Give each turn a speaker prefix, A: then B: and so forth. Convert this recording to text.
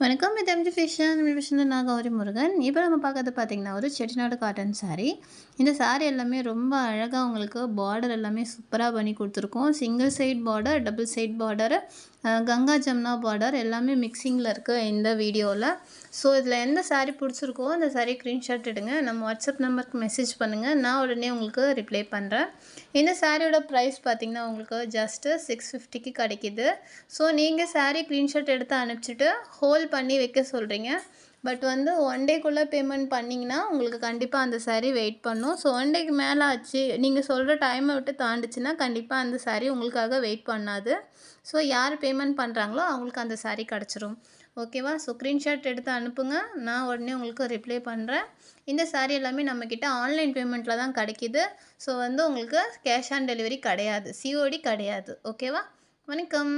A: வணக்கம். இது MG fashion நான் கௌரி முருகன். இப்போ நம்ம பார்க்கறது பார்த்தீங்கன்னா, ஒரு செட்டிநாடு காட்டன் சாரீ. இந்த சாரீ எல்லாமே ரொம்ப அழகா உங்களுக்கு பார்டர் எல்லாமே சூப்பரா பண்ணி குடுத்துருக்கோம். Single side border, double side border, Ganga Jamuna border எல்லாமே மிக்சிங்கில இருக்கு இந்த வீடியோல. ஸோ இதில எந்த சாரீ பிடிச்சிருக்கோ அந்த சாரீ ஸ்க்ரீன்ஷாட் எடுங்க. நம்ம வாட்ஸ்அப் நம்பருக்கு மெசேஜ் பண்ணுங்க. நான் உடனே உங்களுக்கு ரிப்ளை பண்ணுறேன். இந்த சாரியோட ப்ரைஸ் பார்த்தீங்கன்னா, உங்களுக்கு ஜஸ்ட்டு 650க்கு கிடைக்கிது. ஸோ நீங்க சாரீ ஸ்க்ரீன்ஷாட் எடுத்து அனுப்பிச்சுட்டு ஹோல்ட் பண்ணி வைக்க சொல்கிறீங்க. பட் வந்து 1 டேக்குள்ளே பேமெண்ட் பண்ணிங்கன்னா உங்களுக்கு கண்டிப்பாக அந்த சாரீ வெயிட் பண்ணும். ஸோ 1 டேக்கு மேலே ஆச்சு, நீங்கள் சொல்கிற டைமை விட்டு தாண்டுச்சுன்னா கண்டிப்பாக அந்த சாரீ உங்களுக்காக வெயிட் பண்ணாது. ஸோ யார் பேமெண்ட் பண்ணுறாங்களோ அவங்களுக்கு அந்த சாரீ கிடச்சிரும். ஓகேவா? ஸோ ஸ்க்ரீன்ஷாட் எடுத்து அனுப்புங்க. நான் உடனே உங்களுக்கு ரிப்ளை பண்ணுறேன். இந்த சாரீ எல்லாமே நம்மக்கிட்ட ஆன்லைன் பேமெண்ட்டில் தான் கிடைக்கிது. ஸோ வந்து உங்களுக்கு கேஷ் ஆன் டெலிவரி கிடையாது. சிஓடி கிடையாது. ஓகேவா? வணக்கம்.